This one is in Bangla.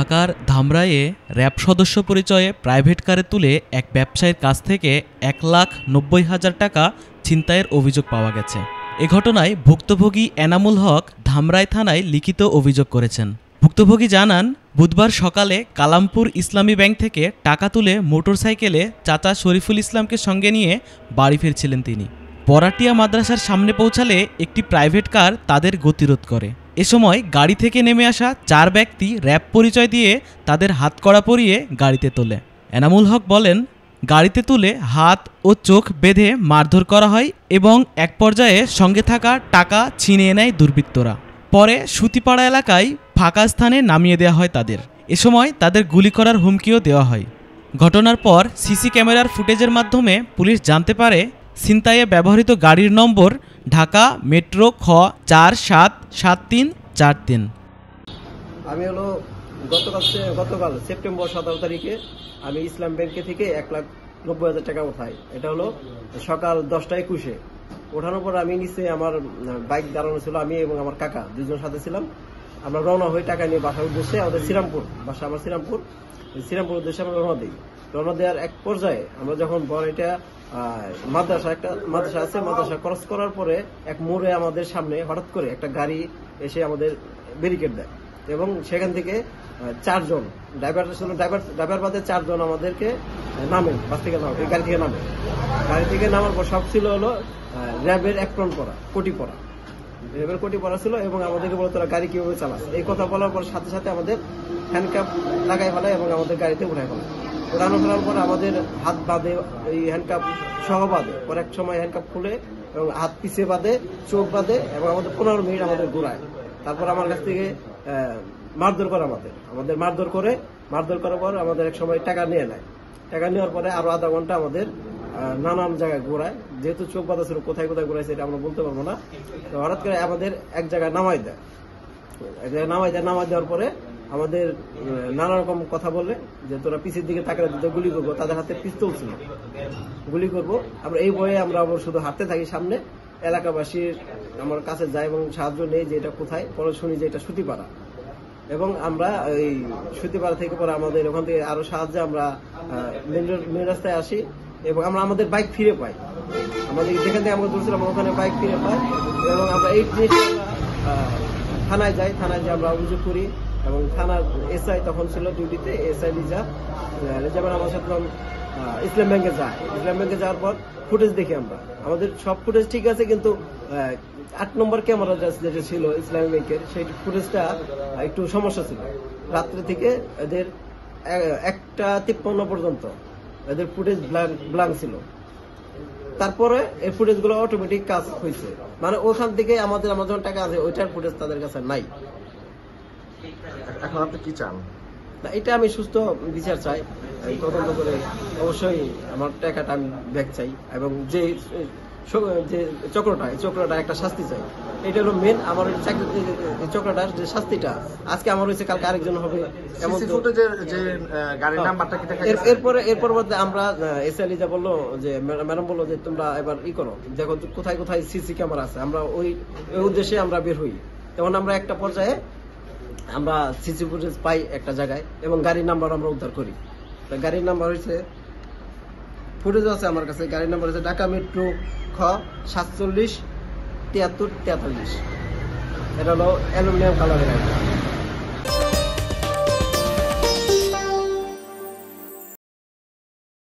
ঢাকার ধামরাইয়ে র‍্যাব সদস্য পরিচয়ে প্রাইভেট কারে তুলে এক ব্যবসায়ীর কাছ থেকে ১,৯০,০০০ টাকা ছিনতাইয়ের অভিযোগ পাওয়া গেছে। এ ঘটনায় ভুক্তভোগী এনামুল হক ধামরাই থানায় লিখিত অভিযোগ করেছেন। ভুক্তভোগী জানান, বুধবার সকালে কালামপুর ইসলামী ব্যাংক থেকে টাকা তুলে মোটরসাইকেলে চাচা শরীফুল ইসলামকে সঙ্গে নিয়ে বাড়ি ফিরছিলেন তিনি। পরাটিয়া মাদ্রাসার সামনে পৌঁছালে একটি প্রাইভেট কার তাদের গতিরোধ করে। এ সময় গাড়ি থেকে নেমে আসা ৪ ব্যক্তি র‍্যাব পরিচয় দিয়ে তাদের হাতকড়া পরিয়ে গাড়িতে তোলে। এনামুল হক বলেন, গাড়িতে তুলে হাত ও চোখ বেঁধে মারধর করা হয় এবং এক পর্যায়ে সঙ্গে থাকা টাকা ছিনিয়ে নেয় দুর্বৃত্তরা। পরে সুতিপাড়া এলাকায় ফাঁকা স্থানে নামিয়ে দেওয়া হয় তাদের। এ সময় তাদের গুলি করার হুমকিও দেওয়া হয়। ঘটনার পর সিসি ক্যামেরার ফুটেজের মাধ্যমে পুলিশ জানতে পারে, ছিনতাইয়ে ব্যবহৃত গাড়ির নম্বর ঢাকা মেট্রো খ ৪৭৭৩৪৩। আমি গতকাল সেপ্টেম্বর ১৭ তারিখে আমি ইসলাম ব্যাংকে থেকে ১,৯০,০০০ টাকা উঠাই। এটা হলো সকাল ১০টা ২১-এ ওঠানোর পর আমি নিচে আমার বাইক দাঁড়ানো ছিল, আমি এবং আমার কাকা দুজন সাথে ছিলাম। আমরা রওনা হই টাকা নিয়ে বাসার উদ্দেশ্যে। আমাদের শ্রীরামপুর বাসা, আমার শ্রীরামপুর উদ্দেশ্যে আমরা রওনা দেওয়ার এক পর্যায়ে আমরা যখন এটা মাদ্রাসা আছে, মাদ্রাসা ক্রস করার পরে এক মোড়ে আমাদের সামনে হঠাৎ করে একটা গাড়ি এসে আমাদের ব্যারিকেড দেয় এবং সেখান থেকে ৪ জন ড্রাইভার বাদে 4 জন আমাদেরকে নামেন, বাস থেকে নামে, গাড়ি থেকে নামার পর সব ছিল হলো র্যাবের অ্যাপ্রন পরা, র্যাবের কোটি পরা ছিল এবং আমাদেরকে বলে তোরা গাড়ি কিভাবে চালাস, এই কথা বলার পর সাথে সাথে আমাদের হ্যান্ডকাপ লাগাই ফেলায় এবং আমাদের গাড়িতে উঠাই ফেলার পর আমাদের হাত বাঁধে, এই হ্যান্ডকাপ সহ বাঁধে। পরে এক সময় হ্যান্ডকাপ খুলে এবং হাত পিছিয়ে বাঁধে, চোখ বাঁধে এবং আমাদের ১৫ মিনিট আমাদের ঘোরায়। তারপর আমার কাছ থেকে মারধর করে আমাদের মারধর করার পর আমাদের এক সময় টাকা নিয়ে নেয়। টাকা নেওয়ার পরে আরো আধা ঘন্টা আমাদের নানান জায়গায় ঘোরায়। যেহেতু চোখ বাঁধা ছিল, কোথায় ঘোরাইছে এটা আমরা বলতে পারবো না। তো হঠাৎ করে আমাদের এক জায়গায় নামাই দেওয়ার পরে আমাদের নানা রকম কথা বলে যে তোরা পিছের দিকে তাকালে গুলি করবো। তাদের হাতে পিস্তল ছিল, গুলি করবো। আমরা এই ভয়ে আমরা শুধু হাঁটতে থাকি সামনে। এলাকাবাসীর আমার কাছে যায় এবং সাহায্য নেই যে এটা কোথায়। পরে শুনি যে এটা সুতিপাড়া এবং আমরা এই সুতিপাড়া থেকে পরে আমাদের ওখান থেকে আরো সাহায্যে আমরা মেন রাস্তায় আসি এবং আমরা আমাদের বাইক ফিরে পাই। আমাদের যেখান থেকে আমরা ধরছিলাম ওখানে বাইক ফিরে পাই এবং আমরা এই জিনিসটা থানায় যাই আমরা অভিযোগ করি এবং থানার এসআই তখন ছিল ডিউটিতে, এসআই রিজার্ভ আমার সাথে ইসলাম ব্যাংকে যাওয়ার পর ফুটেজ দেখি আমরা, আমাদের সব ফুটেজ ঠিক আছে, কিন্তু ৮ নম্বর ক্যামেরা যেটা ছিল ইসলামী ব্যাংকের, সেই ফুটেজটা একটু সমস্যা ছিল। রাত্রে থেকে এদের ১টা ৫৩ পর্যন্ত এদের ফুটেজ ব্ল্যাঙ্ক ছিল। তারপরে এই ফুটেজগুলো অটোমেটিক কাজ হয়েছে, মানে ওখান থেকে আমার যখন টাকা আছে ওইটার ফুটেজ তাদের কাছে নাই। এখন আপনি কি চান? এটা আমি সুস্থ বিচার চাই, তদন্ত করে অবশ্যই আমার টাকাটা আমি ব্যাক চাই এবং যে চক্রটা একটা শাস্তি চাই। এটা হলো মেন আমার চক্রটার যে শাস্তিটা আজকে আমার হয়েছে, কালকে আরেকজন হবে। এরপর আমরা এসআই যা বললো যে ম্যাডাম বললো যে তোমরা এবার করো, দেখো কোথায় কোথায় সিসি ক্যামেরা আছে। আমরা ওই উদ্দেশ্যে আমরা বের হই। তখন আমরা একটা পর্যায়ে আমরা সিসি ফুটেজ পাই একটা জায়গায় এবং গাড়ির নাম্বার আমরা উদ্ধার করি। গাড়ির নাম্বার হয়েছে, ফুটেজ আছে আমার কাছে, গাড়ির নাম্বার হচ্ছে ঢাকা মেট্রো খ ৪৭৭৩৪৩। এটা হলো অ্যালুমিনিয়াম কালারের গাড়ি।